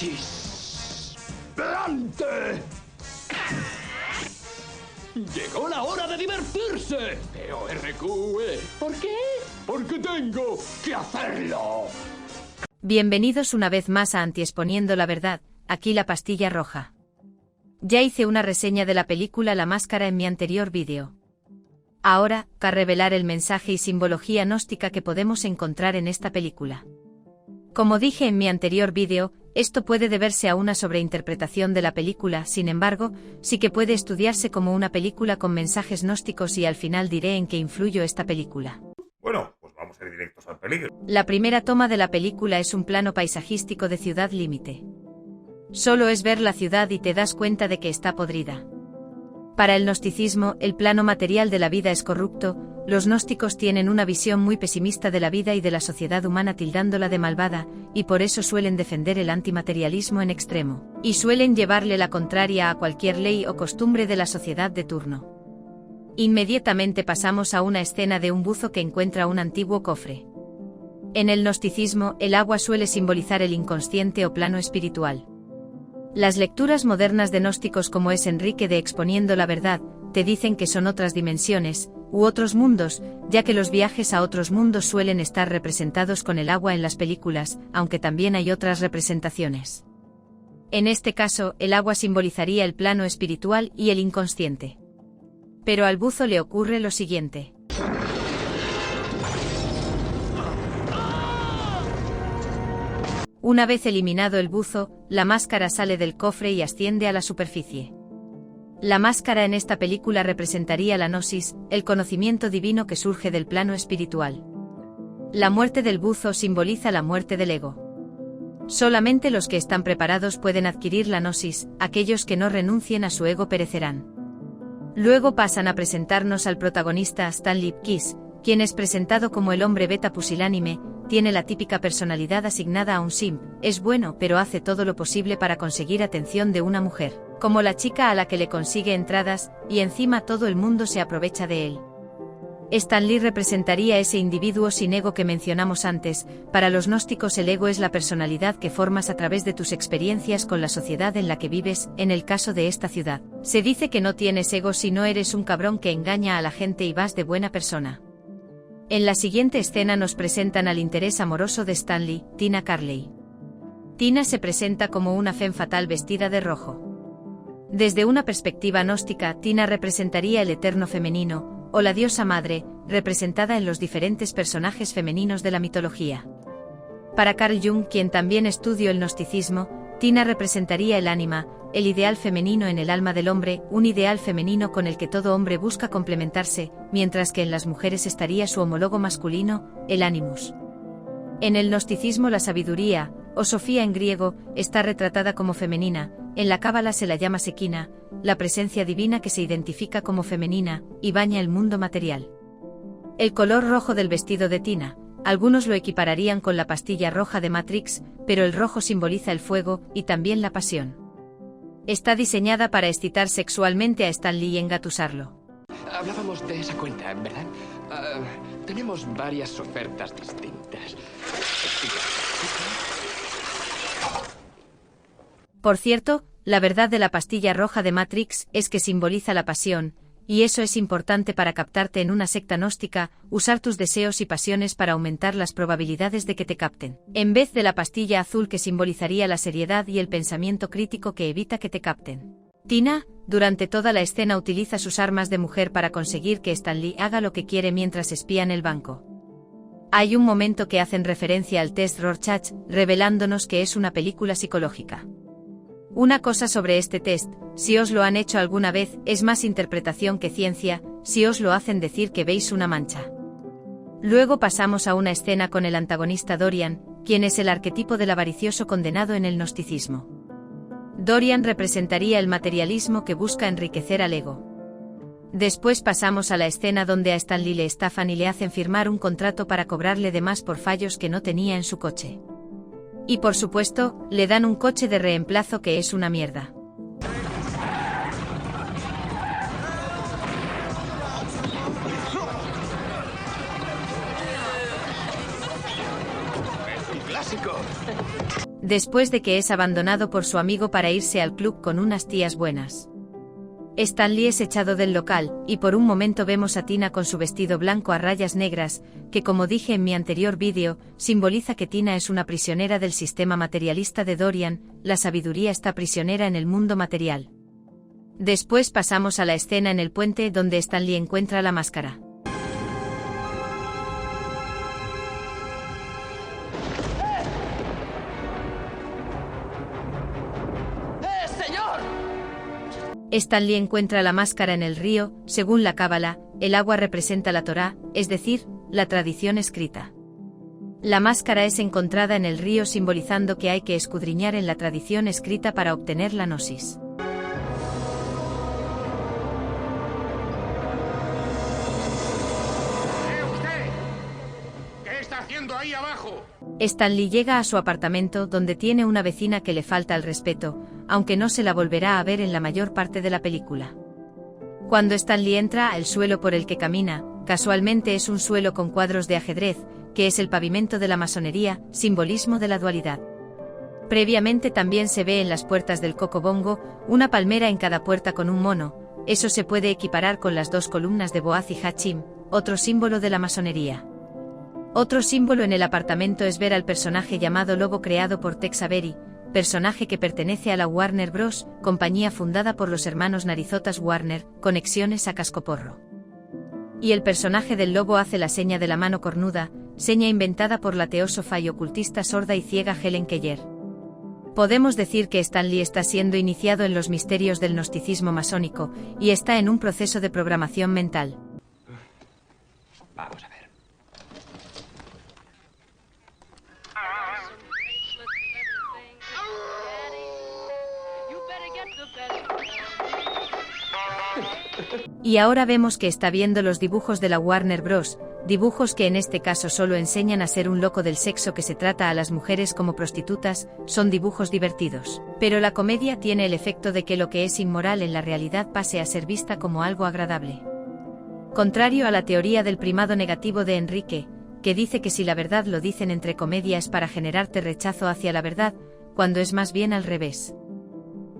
¡Chisplante! ¡Llegó la hora de divertirse! P-O-R-Q-E. ¿Por qué? Porque tengo que hacerlo. Bienvenidos una vez más a Antiexponiendo la Verdad, aquí la pastilla roja. Ya hice una reseña de la película La Máscara en mi anterior vídeo. Ahora, a revelar el mensaje y simbología gnóstica que podemos encontrar en esta película. Como dije en mi anterior vídeo, esto puede deberse a una sobreinterpretación de la película, sin embargo, sí que puede estudiarse como una película con mensajes gnósticos y al final diré en qué influyó esta película. Bueno, pues vamos a ir directos al peligro. La primera toma de la película es un plano paisajístico de Ciudad Límite. Solo es ver la ciudad y te das cuenta de que está podrida. Para el gnosticismo, el plano material de la vida es corrupto. Los gnósticos tienen una visión muy pesimista de la vida y de la sociedad humana tildándola de malvada, y por eso suelen defender el antimaterialismo en extremo, y suelen llevarle la contraria a cualquier ley o costumbre de la sociedad de turno. Inmediatamente pasamos a una escena de un buzo que encuentra un antiguo cofre. En el gnosticismo, el agua suele simbolizar el inconsciente o plano espiritual. Las lecturas modernas de gnósticos como es Enrique de Exponiendo la Verdad, te dicen que son otras dimensiones, u otros mundos, ya que los viajes a otros mundos suelen estar representados con el agua en las películas, aunque también hay otras representaciones. En este caso, el agua simbolizaría el plano espiritual y el inconsciente. Pero al buzo le ocurre lo siguiente. Una vez eliminado el buzo, la máscara sale del cofre y asciende a la superficie. La máscara en esta película representaría la gnosis, el conocimiento divino que surge del plano espiritual. La muerte del buzo simboliza la muerte del ego. Solamente los que están preparados pueden adquirir la gnosis, aquellos que no renuncien a su ego perecerán. Luego pasan a presentarnos al protagonista Stan Lipkiss, quien es presentado como el hombre beta pusilánime. Tiene la típica personalidad asignada a un simp, es bueno pero hace todo lo posible para conseguir atención de una mujer, como la chica a la que le consigue entradas, y encima todo el mundo se aprovecha de él. Stan Lee representaría ese individuo sin ego que mencionamos antes. Para los gnósticos el ego es la personalidad que formas a través de tus experiencias con la sociedad en la que vives. En el caso de esta ciudad, se dice que no tienes ego si no eres un cabrón que engaña a la gente y vas de buena persona. En la siguiente escena nos presentan al interés amoroso de Stanley, Tina Carley. Tina se presenta como una femme fatal vestida de rojo. Desde una perspectiva gnóstica, Tina representaría el eterno femenino, o la diosa madre, representada en los diferentes personajes femeninos de la mitología. Para Carl Jung, quien también estudió el gnosticismo, Tina representaría el ánima, el ideal femenino en el alma del hombre, un ideal femenino con el que todo hombre busca complementarse, mientras que en las mujeres estaría su homólogo masculino, el animus. En el gnosticismo la sabiduría, o Sofía en griego, está retratada como femenina, en la cábala se la llama Sekina, la presencia divina que se identifica como femenina, y baña el mundo material. El color rojo del vestido de Tina, algunos lo equipararían con la pastilla roja de Matrix, pero el rojo simboliza el fuego, y también la pasión. Está diseñada para excitar sexualmente a Stan Lee y engatusarlo. Hablábamos de esa cuenta, ¿verdad? Tenemos varias ofertas distintas. Por cierto, la verdad de la pastilla roja de Matrix es que simboliza la pasión, y eso es importante para captarte en una secta gnóstica, usar tus deseos y pasiones para aumentar las probabilidades de que te capten, en vez de la pastilla azul que simbolizaría la seriedad y el pensamiento crítico que evita que te capten. Tina, durante toda la escena utiliza sus armas de mujer para conseguir que Stan Lee haga lo que quiere mientras espían el banco. Hay un momento que hacen referencia al test Rorschach, revelándonos que es una película psicológica. Una cosa sobre este test, si os lo han hecho alguna vez, es más interpretación que ciencia, si os lo hacen decir que veis una mancha. Luego pasamos a una escena con el antagonista Dorian, quien es el arquetipo del avaricioso condenado en el gnosticismo. Dorian representaría el materialismo que busca enriquecer al ego. Después pasamos a la escena donde a Stan Lee le estafan y le hacen firmar un contrato para cobrarle de más por fallos que no tenía en su coche. Y por supuesto, le dan un coche de reemplazo que es una mierda. clásico. Después de que es abandonado por su amigo para irse al club con unas tías buenas. Stan Lee es echado del local, y por un momento vemos a Tina con su vestido blanco a rayas negras, que como dije en mi anterior vídeo, simboliza que Tina es una prisionera del sistema materialista de Dorian, la sabiduría está prisionera en el mundo material. Después pasamos a la escena en el puente donde Stan Lee encuentra la máscara. Stan Lee encuentra la máscara en el río. Según la Cábala, el agua representa la Torá, es decir, la tradición escrita. La máscara es encontrada en el río simbolizando que hay que escudriñar en la tradición escrita para obtener la gnosis. usted! ¿Qué está haciendo ahí abajo? Stan Lee llega a su apartamento donde tiene una vecina que le falta al respeto, aunque no se la volverá a ver en la mayor parte de la película. Cuando Stan Lee entra, el suelo por el que camina, casualmente es un suelo con cuadros de ajedrez, que es el pavimento de la masonería, simbolismo de la dualidad. Previamente también se ve en las puertas del Cocobongo, una palmera en cada puerta con un mono, eso se puede equiparar con las dos columnas de Boaz y Hachim, otro símbolo de la masonería. Otro símbolo en el apartamento es ver al personaje llamado Lobo creado por Tex Avery, personaje que pertenece a la Warner Bros., compañía fundada por los hermanos narizotas Warner, conexiones a cascoporro. Y el personaje del lobo hace la seña de la mano cornuda, seña inventada por la teósofa y ocultista sorda y ciega Helen Keller. Podemos decir que Stan Lee está siendo iniciado en los misterios del gnosticismo masónico, y está en un proceso de programación mental. Vamos a ver. Y ahora vemos que está viendo los dibujos de la Warner Bros., dibujos que en este caso solo enseñan a ser un loco del sexo que se trata a las mujeres como prostitutas, son dibujos divertidos. Pero la comedia tiene el efecto de que lo que es inmoral en la realidad pase a ser vista como algo agradable. Contrario a la teoría del primado negativo de Enrique, que dice que si la verdad lo dicen entre comedias para generarte rechazo hacia la verdad, cuando es más bien al revés.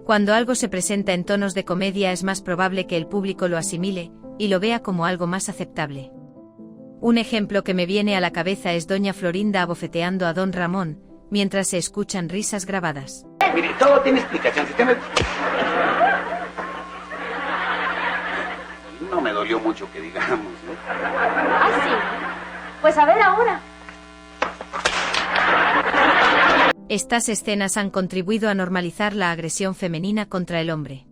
Cuando algo se presenta en tonos de comedia es más probable que el público lo asimile, y lo vea como algo más aceptable. Un ejemplo que me viene a la cabeza es doña Florinda abofeteando a don Ramón, mientras se escuchan risas grabadas. Mire, todo tiene explicación. Si usted me... No me dolió mucho que digamos, ¿no? ¿Ah, sí? Pues a ver ahora. Estas escenas han contribuido a normalizar la agresión femenina contra el hombre.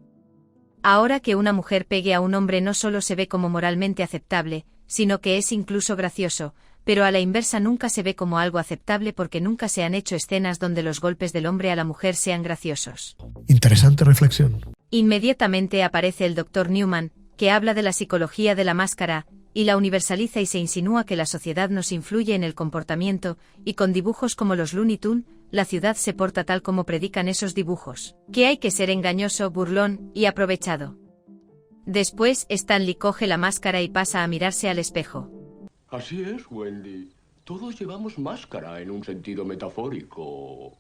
Ahora que una mujer pegue a un hombre no solo se ve como moralmente aceptable, sino que es incluso gracioso, pero a la inversa nunca se ve como algo aceptable porque nunca se han hecho escenas donde los golpes del hombre a la mujer sean graciosos. Interesante reflexión. Inmediatamente aparece el Dr. Newman, que habla de la psicología de la máscara, y la universaliza y se insinúa que la sociedad nos influye en el comportamiento, y con dibujos como los Looney Tunes, la ciudad se porta tal como predican esos dibujos, que hay que ser engañoso, burlón y aprovechado. Después, Stan Lee coge la máscara y pasa a mirarse al espejo. Así es, Wendy. Todos llevamos máscara en un sentido metafórico.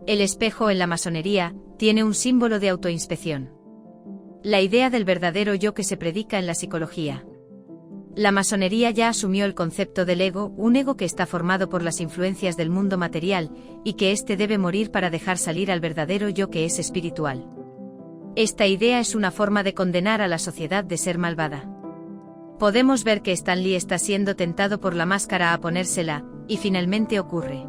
El espejo en la masonería tiene un símbolo de autoinspección. La idea del verdadero yo que se predica en la psicología. La masonería ya asumió el concepto del ego, un ego que está formado por las influencias del mundo material, y que éste debe morir para dejar salir al verdadero yo que es espiritual. Esta idea es una forma de condenar a la sociedad de ser malvada. Podemos ver que Stan Lee está siendo tentado por la máscara a ponérsela, y finalmente ocurre.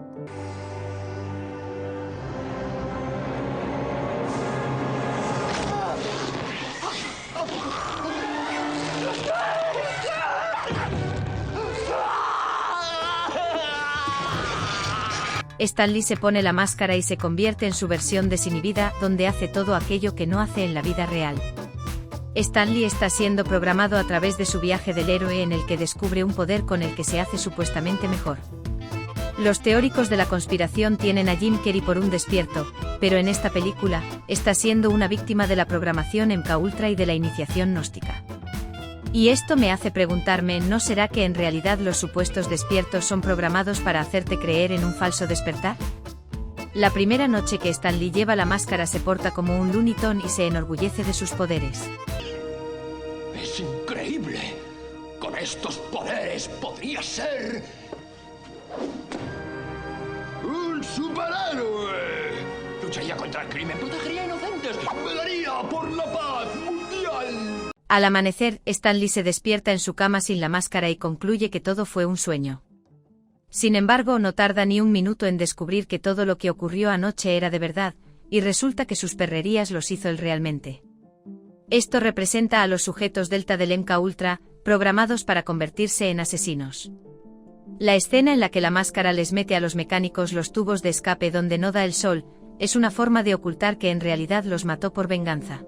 Stan Lee se pone la máscara y se convierte en su versión desinhibida, donde hace todo aquello que no hace en la vida real. Stan Lee está siendo programado a través de su viaje del héroe en el que descubre un poder con el que se hace supuestamente mejor. Los teóricos de la conspiración tienen a Jim Carrey por un despierto, pero en esta película, está siendo una víctima de la programación MK Ultra y de la iniciación gnóstica. Y esto me hace preguntarme, ¿no será que en realidad los supuestos despiertos son programados para hacerte creer en un falso despertar? La primera noche que Stan Lee lleva la máscara se porta como un Looney Tunes y se enorgullece de sus poderes. Es increíble. Con estos poderes podría ser un superhéroe. Lucharía contra el crimen, protegería a inocentes, velaría por la paz mundial. Al amanecer, Stan Lee se despierta en su cama sin la máscara y concluye que todo fue un sueño. Sin embargo, no tarda ni un minuto en descubrir que todo lo que ocurrió anoche era de verdad, y resulta que sus perrerías los hizo él realmente. Esto representa a los sujetos Delta del MK Ultra, programados para convertirse en asesinos. La escena en la que la máscara les mete a los mecánicos los tubos de escape donde no da el sol, es una forma de ocultar que en realidad los mató por venganza.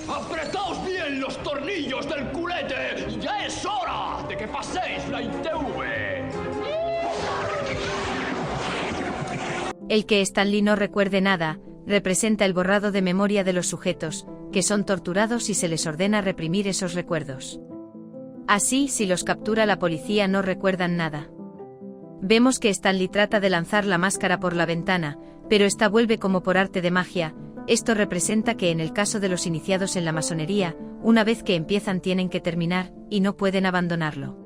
¡Apretaos bien los tornillos del culete! ¡Ya es hora de que paséis la ITV! El que Stan Lee no recuerde nada, representa el borrado de memoria de los sujetos, que son torturados y se les ordena reprimir esos recuerdos. Así, si los captura la policía no recuerdan nada. Vemos que Stan Lee trata de lanzar la máscara por la ventana, pero esta vuelve como por arte de magia. Esto representa que en el caso de los iniciados en la masonería, una vez que empiezan tienen que terminar, y no pueden abandonarlo.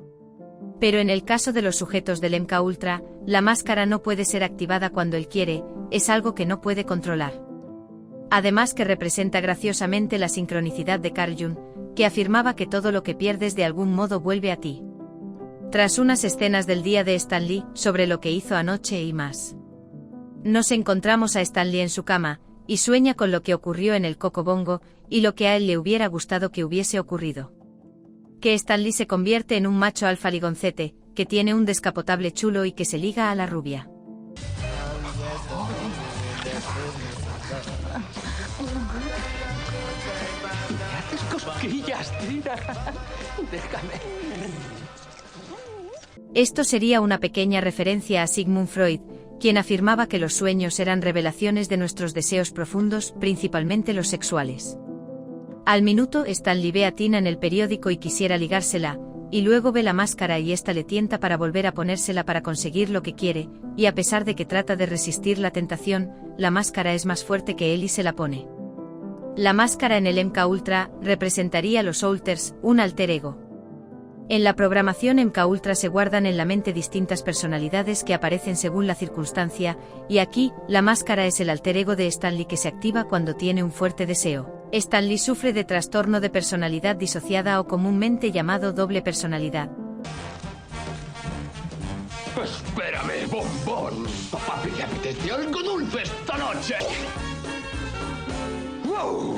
Pero en el caso de los sujetos del MK Ultra, la máscara no puede ser activada cuando él quiere, es algo que no puede controlar. Además que representa graciosamente la sincronicidad de Carl Jung, que afirmaba que todo lo que pierdes de algún modo vuelve a ti. Tras unas escenas del día de Stan Lee, sobre lo que hizo anoche y más. Nos encontramos a Stan Lee en su cama, y sueña con lo que ocurrió en el Coco Bongo, y lo que a él le hubiera gustado que hubiese ocurrido. Que Stan Lee se convierte en un macho alfa ligoncete, que tiene un descapotable chulo y que se liga a la rubia. Me haces cosquillas, tira. Déjame. Esto sería una pequeña referencia a Sigmund Freud, quien afirmaba que los sueños eran revelaciones de nuestros deseos profundos, principalmente los sexuales. Al minuto, Stan Lee ve a Tina en el periódico y quisiera ligársela, y luego ve la máscara y esta le tienta para volver a ponérsela para conseguir lo que quiere, y a pesar de que trata de resistir la tentación, la máscara es más fuerte que él y se la pone. La máscara en el MK Ultra representaría los Alters, un alter ego. En la programación MK Ultra se guardan en la mente distintas personalidades que aparecen según la circunstancia, y aquí, la máscara es el alter ego de Stan Lee que se activa cuando tiene un fuerte deseo. Stan Lee sufre de trastorno de personalidad disociada o comúnmente llamado doble personalidad. Espérame, bombón. Papá, ¿te apetece algo dulce esta noche? ¡Wow!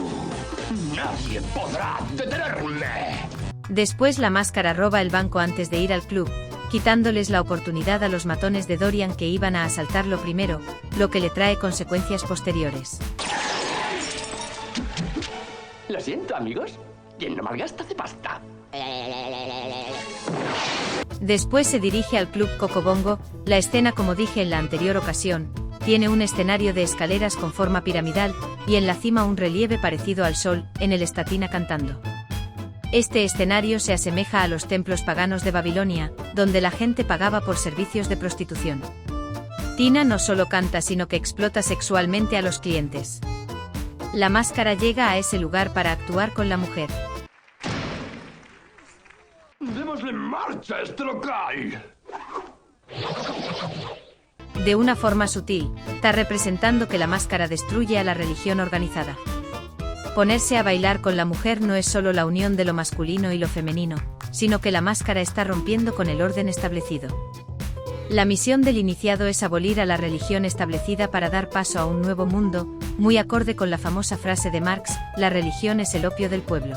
Nadie podrá detenerme. Después la máscara roba el banco antes de ir al club, quitándoles la oportunidad a los matones de Dorian que iban a asaltarlo primero, lo que le trae consecuencias posteriores. Lo siento, amigos. Quien no malgasta hace pasta. Después se dirige al club Coco Bongo. La escena, como dije en la anterior ocasión, tiene un escenario de escaleras con forma piramidal, y en la cima un relieve parecido al sol, en el está Tina cantando. Este escenario se asemeja a los templos paganos de Babilonia, donde la gente pagaba por servicios de prostitución. Tina no solo canta sino que explota sexualmente a los clientes. La máscara llega a ese lugar para actuar con la mujer. ¡Démosle marcha a este local! De una forma sutil, está representando que la máscara destruye a la religión organizada. Ponerse a bailar con la mujer no es solo la unión de lo masculino y lo femenino, sino que la máscara está rompiendo con el orden establecido. La misión del iniciado es abolir a la religión establecida para dar paso a un nuevo mundo, muy acorde con la famosa frase de Marx, la religión es el opio del pueblo.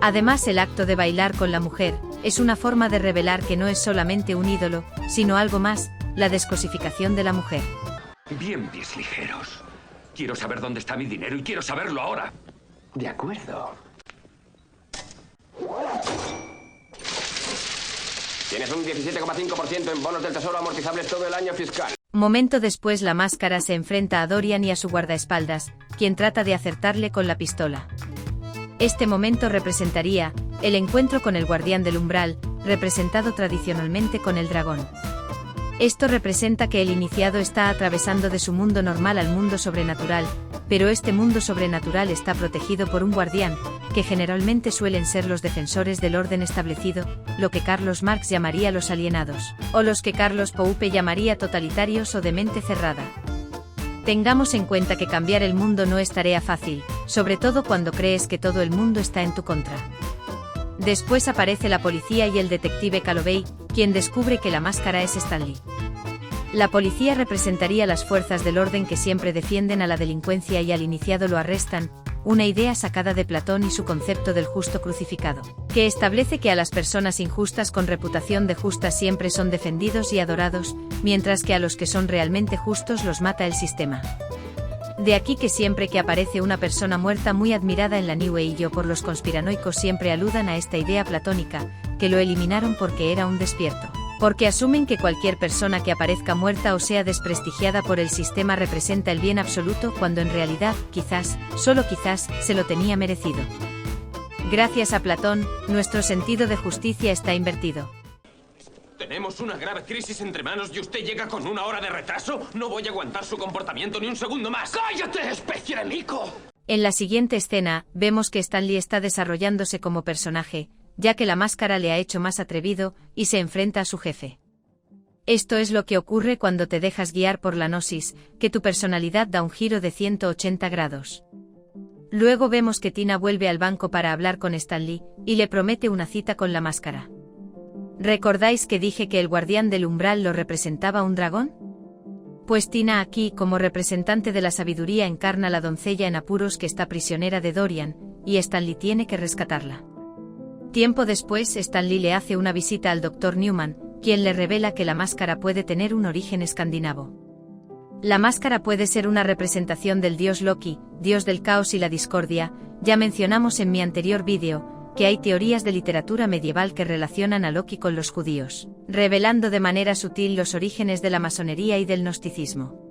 Además, el acto de bailar con la mujer es una forma de revelar que no es solamente un ídolo, sino algo más, la descosificación de la mujer. Bien, pies ligeros. Quiero saber dónde está mi dinero y quiero saberlo ahora. De acuerdo. Tienes un 17,5% en bonos del tesoro amortizables todo el año fiscal. Momento después la máscara se enfrenta a Dorian y a su guardaespaldas, quien trata de acertarle con la pistola. Este momento representaría el encuentro con el guardián del umbral, representado tradicionalmente con el dragón. Esto representa que el iniciado está atravesando de su mundo normal al mundo sobrenatural, pero este mundo sobrenatural está protegido por un guardián, que generalmente suelen ser los defensores del orden establecido, lo que Carlos Marx llamaría los alienados, o los que Carlos Poupe llamaría totalitarios o de mente cerrada. Tengamos en cuenta que cambiar el mundo no es tarea fácil, sobre todo cuando crees que todo el mundo está en tu contra. Después aparece la policía y el detective Calloway, quien descubre que la máscara es Stanley. La policía representaría las fuerzas del orden que siempre defienden a la delincuencia y al iniciado lo arrestan, una idea sacada de Platón y su concepto del justo crucificado, que establece que a las personas injustas con reputación de justas siempre son defendidos y adorados, mientras que a los que son realmente justos los mata el sistema. De aquí que siempre que aparece una persona muerta muy admirada en la New Age o por los conspiranoicos siempre aludan a esta idea platónica, que lo eliminaron porque era un despierto. Porque asumen que cualquier persona que aparezca muerta o sea desprestigiada por el sistema representa el bien absoluto cuando en realidad, quizás, solo quizás, se lo tenía merecido. Gracias a Platón, nuestro sentido de justicia está invertido. Tenemos una grave crisis entre manos y usted llega con 1 hora de retraso. No voy a aguantar su comportamiento ni un segundo más. ¡Cállate, especie de mico! En la siguiente escena, vemos que Stanley está desarrollándose como personaje, ya que la máscara le ha hecho más atrevido, y se enfrenta a su jefe. Esto es lo que ocurre cuando te dejas guiar por la gnosis, que tu personalidad da un giro de 180 grados. Luego vemos que Tina vuelve al banco para hablar con Stanley, y le promete una cita con la máscara. ¿Recordáis que dije que el guardián del umbral lo representaba un dragón? Pues Tina aquí, como representante de la sabiduría, encarna la doncella en apuros que está prisionera de Dorian, y Stanley tiene que rescatarla. Tiempo después, Stanley le hace una visita al Dr. Newman, quien le revela que la máscara puede tener un origen escandinavo. La máscara puede ser una representación del dios Loki, dios del caos y la discordia. Ya mencionamos en mi anterior vídeo que hay teorías de literatura medieval que relacionan a Loki con los judíos, revelando de manera sutil los orígenes de la masonería y del gnosticismo.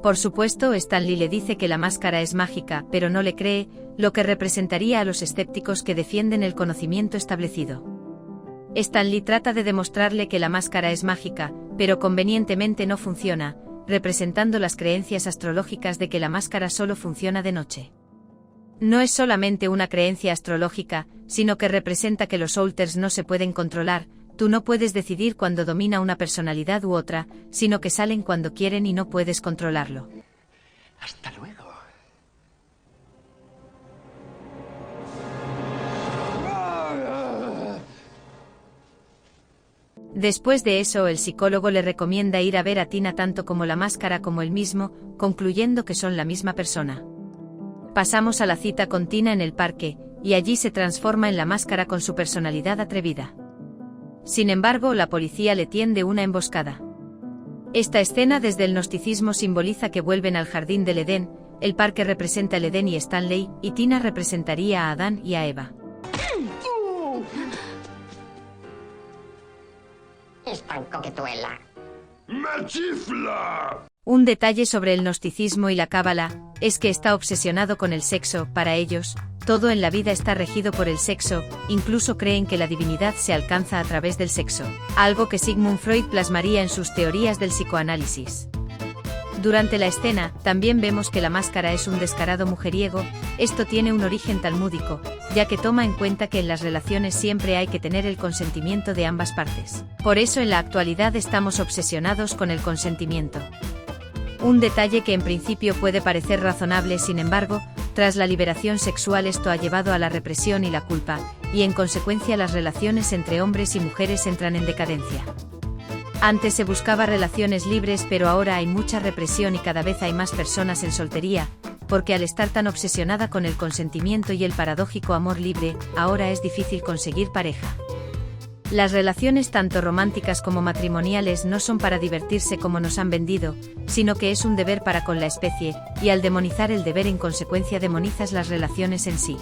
Por supuesto, Stanley le dice que la máscara es mágica, pero no le cree, lo que representaría a los escépticos que defienden el conocimiento establecido. Stanley trata de demostrarle que la máscara es mágica, pero convenientemente no funciona, representando las creencias astrológicas de que la máscara solo funciona de noche. No es solamente una creencia astrológica, sino que representa que los Outers no se pueden controlar. Tú no puedes decidir cuándo domina una personalidad u otra, sino que salen cuando quieren y no puedes controlarlo. Hasta luego. Después de eso, el psicólogo le recomienda ir a ver a Tina tanto como la máscara como él mismo, concluyendo que son la misma persona. Pasamos a la cita con Tina en el parque, y allí se transforma en la máscara con su personalidad atrevida. Sin embargo, la policía le tiende una emboscada. Esta escena desde el gnosticismo simboliza que vuelven al jardín del Edén, el parque representa el Edén y Stanley, y Tina representaría a Adán y a Eva. Es tan coquetuela. ¡Me chifla! Un detalle sobre el gnosticismo y la cábala es que está obsesionado con el sexo. Para ellos, todo en la vida está regido por el sexo, incluso creen que la divinidad se alcanza a través del sexo, algo que Sigmund Freud plasmaría en sus teorías del psicoanálisis. Durante la escena, también vemos que la máscara es un descarado mujeriego. Esto tiene un origen talmúdico, ya que toma en cuenta que en las relaciones siempre hay que tener el consentimiento de ambas partes. Por eso en la actualidad estamos obsesionados con el consentimiento. Un detalle que en principio puede parecer razonable, sin embargo, tras la liberación sexual esto ha llevado a la represión y la culpa, y en consecuencia las relaciones entre hombres y mujeres entran en decadencia. Antes se buscaba relaciones libres, pero ahora hay mucha represión y cada vez hay más personas en soltería, porque al estar tan obsesionada con el consentimiento y el paradójico amor libre, ahora es difícil conseguir pareja. Las relaciones tanto románticas como matrimoniales no son para divertirse como nos han vendido, sino que es un deber para con la especie, y al demonizar el deber en consecuencia demonizas las relaciones en sí.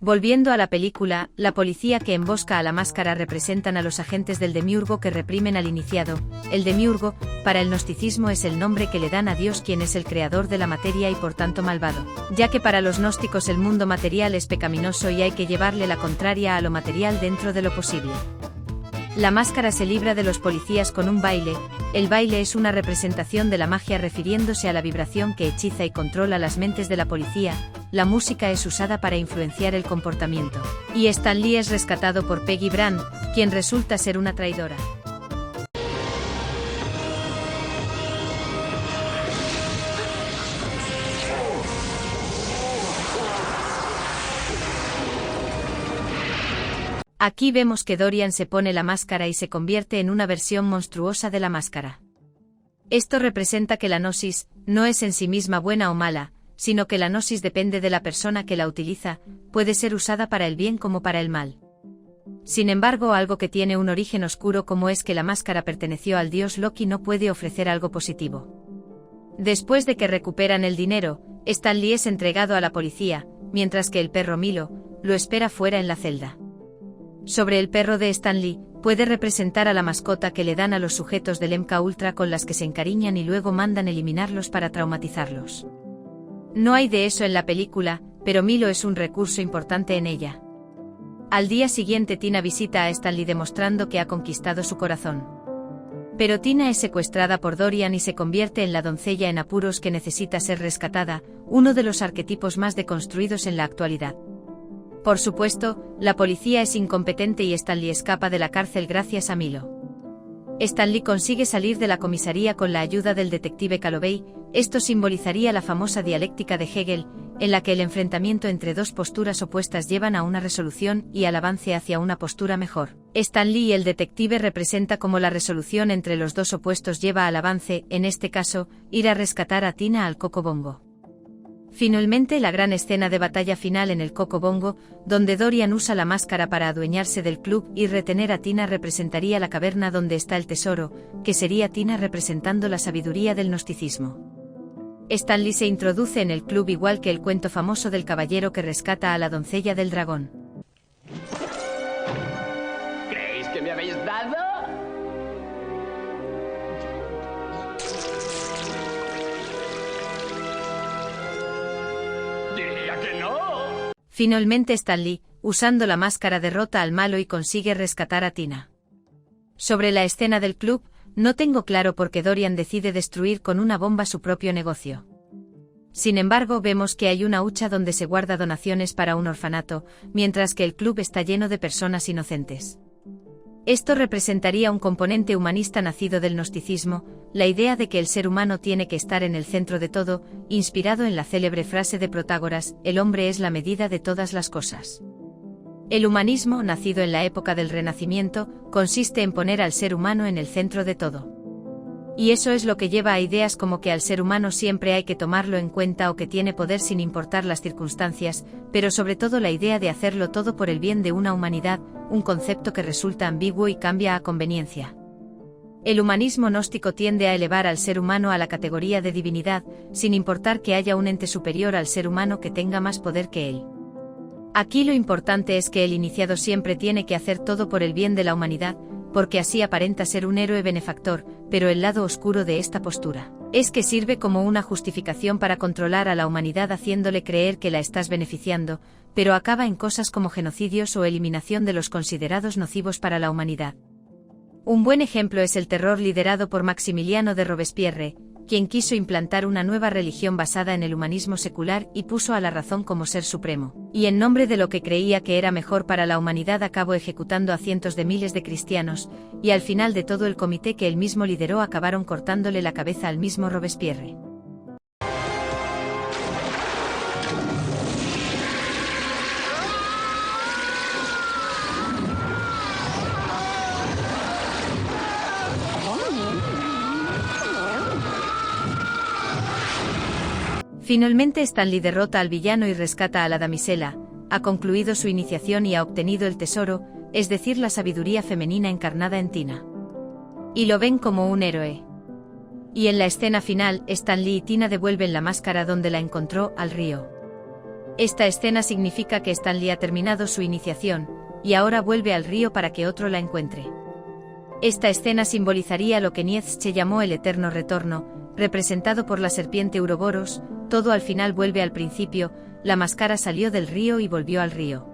Volviendo a la película, la policía que embosca a la máscara representan a los agentes del demiurgo que reprimen al iniciado. El demiurgo, para el gnosticismo, es el nombre que le dan a Dios, quien es el creador de la materia y por tanto malvado, ya que para los gnósticos el mundo material es pecaminoso y hay que llevarle la contraria a lo material dentro de lo posible. La máscara se libra de los policías con un baile. El baile es una representación de la magia refiriéndose a la vibración que hechiza y controla las mentes de la policía. La música es usada para influenciar el comportamiento. Y Stan Lee es rescatado por Peggy Brand, quien resulta ser una traidora. Aquí vemos que Dorian se pone la máscara y se convierte en una versión monstruosa de la máscara. Esto representa que la gnosis no es en sí misma buena o mala, sino que la gnosis depende de la persona que la utiliza, puede ser usada para el bien como para el mal. Sin embargo, algo que tiene un origen oscuro como es que la máscara perteneció al dios Loki no puede ofrecer algo positivo. Después de que recuperan el dinero, Stan Lee es entregado a la policía, mientras que el perro Milo lo espera fuera en la celda. Sobre el perro de Stan Lee, puede representar a la mascota que le dan a los sujetos del MK Ultra con las que se encariñan y luego mandan eliminarlos para traumatizarlos. No hay de eso en la película, pero Milo es un recurso importante en ella. Al día siguiente Tina visita a Stan Lee demostrando que ha conquistado su corazón. Pero Tina es secuestrada por Dorian y se convierte en la doncella en apuros que necesita ser rescatada, uno de los arquetipos más deconstruidos en la actualidad. Por supuesto, la policía es incompetente y Stan Lee escapa de la cárcel gracias a Milo. Stan Lee consigue salir de la comisaría con la ayuda del detective Calloway. Esto simbolizaría la famosa dialéctica de Hegel, en la que el enfrentamiento entre dos posturas opuestas llevan a una resolución y al avance hacia una postura mejor. Stan Lee y el detective representa como la resolución entre los dos opuestos lleva al avance, en este caso, ir a rescatar a Tina al Coco Bongo. Finalmente, la gran escena de batalla final en el Coco Bongo, donde Dorian usa la máscara para adueñarse del club y retener a Tina, representaría la caverna donde está el tesoro, que sería Tina representando la sabiduría del gnosticismo. Stan Lee se introduce en el club igual que el cuento famoso del caballero que rescata a la doncella del dragón. ¿Creéis que me habéis dado? Diría que no. Finalmente Stan Lee, usando la máscara, derrota al malo y consigue rescatar a Tina. Sobre la escena del club, no tengo claro por qué Dorian decide destruir con una bomba su propio negocio. Sin embargo, vemos que hay una hucha donde se guarda donaciones para un orfanato, mientras que el club está lleno de personas inocentes. Esto representaría un componente humanista nacido del gnosticismo, la idea de que el ser humano tiene que estar en el centro de todo, inspirado en la célebre frase de Protágoras: el hombre es la medida de todas las cosas. El humanismo, nacido en la época del Renacimiento, consiste en poner al ser humano en el centro de todo. Y eso es lo que lleva a ideas como que al ser humano siempre hay que tomarlo en cuenta o que tiene poder sin importar las circunstancias, pero sobre todo la idea de hacerlo todo por el bien de una humanidad, un concepto que resulta ambiguo y cambia a conveniencia. El humanismo gnóstico tiende a elevar al ser humano a la categoría de divinidad, sin importar que haya un ente superior al ser humano que tenga más poder que él. Aquí lo importante es que el iniciado siempre tiene que hacer todo por el bien de la humanidad, porque así aparenta ser un héroe benefactor, pero el lado oscuro de esta postura es que sirve como una justificación para controlar a la humanidad haciéndole creer que la estás beneficiando, pero acaba en cosas como genocidios o eliminación de los considerados nocivos para la humanidad. Un buen ejemplo es el terror liderado por Maximiliano de Robespierre, quien quiso implantar una nueva religión basada en el humanismo secular y puso a la razón como ser supremo, y en nombre de lo que creía que era mejor para la humanidad acabó ejecutando a cientos de miles de cristianos, y al final de todo el comité que él mismo lideró acabaron cortándole la cabeza al mismo Robespierre. Finalmente Stan Lee derrota al villano y rescata a la damisela, ha concluido su iniciación y ha obtenido el tesoro, es decir, la sabiduría femenina encarnada en Tina. Y lo ven como un héroe. Y en la escena final, Stan Lee y Tina devuelven la máscara donde la encontró, al río. Esta escena significa que Stanley ha terminado su iniciación, y ahora vuelve al río para que otro la encuentre. Esta escena simbolizaría lo que Nietzsche llamó el eterno retorno, representado por la serpiente Uroboros. Todo al final vuelve al principio, la máscara salió del río y volvió al río.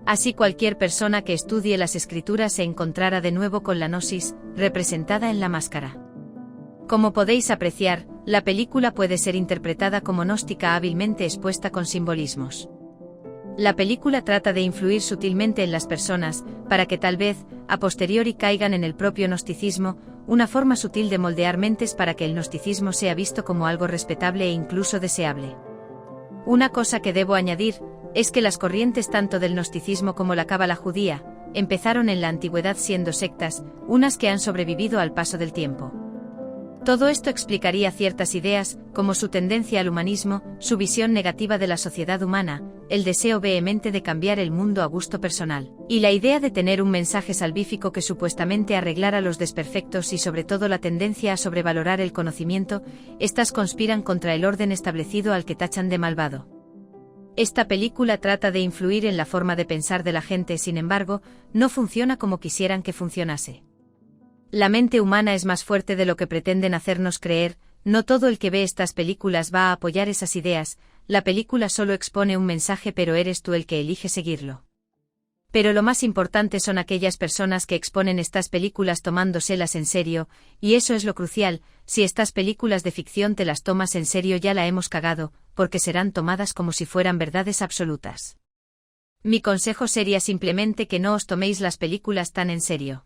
Así cualquier persona que estudie las escrituras se encontrará de nuevo con la gnosis, representada en la máscara. Como podéis apreciar, la película puede ser interpretada como gnóstica hábilmente expuesta con simbolismos. La película trata de influir sutilmente en las personas, para que tal vez, a posteriori caigan en el propio gnosticismo, una forma sutil de moldear mentes para que el gnosticismo sea visto como algo respetable e incluso deseable. Una cosa que debo añadir, es que las corrientes tanto del gnosticismo como la cábala judía, empezaron en la antigüedad siendo sectas, unas que han sobrevivido al paso del tiempo. Todo esto explicaría ciertas ideas, como su tendencia al humanismo, su visión negativa de la sociedad humana, el deseo vehemente de cambiar el mundo a gusto personal, y la idea de tener un mensaje salvífico que supuestamente arreglara los desperfectos y sobre todo la tendencia a sobrevalorar el conocimiento. Estas conspiran contra el orden establecido al que tachan de malvado. Esta película trata de influir en la forma de pensar de la gente, sin embargo, no funciona como quisieran que funcionase. La mente humana es más fuerte de lo que pretenden hacernos creer, no todo el que ve estas películas va a apoyar esas ideas, la película solo expone un mensaje pero eres tú el que elige seguirlo. Pero lo más importante son aquellas personas que exponen estas películas tomándoselas en serio, y eso es lo crucial. Si estas películas de ficción te las tomas en serio ya la hemos cagado, porque serán tomadas como si fueran verdades absolutas. Mi consejo sería simplemente que no os toméis las películas tan en serio.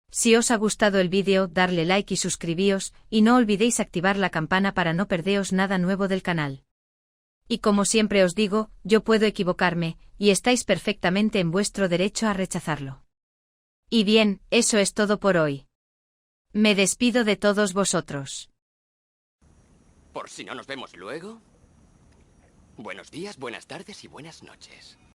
Si os ha gustado el vídeo, darle like y suscribíos, y no olvidéis activar la campana para no perderos nada nuevo del canal. Y como siempre os digo, yo puedo equivocarme, y estáis perfectamente en vuestro derecho a rechazarlo. Y bien, eso es todo por hoy. Me despido de todos vosotros. Por si no nos vemos luego, buenos días, buenas tardes y buenas noches.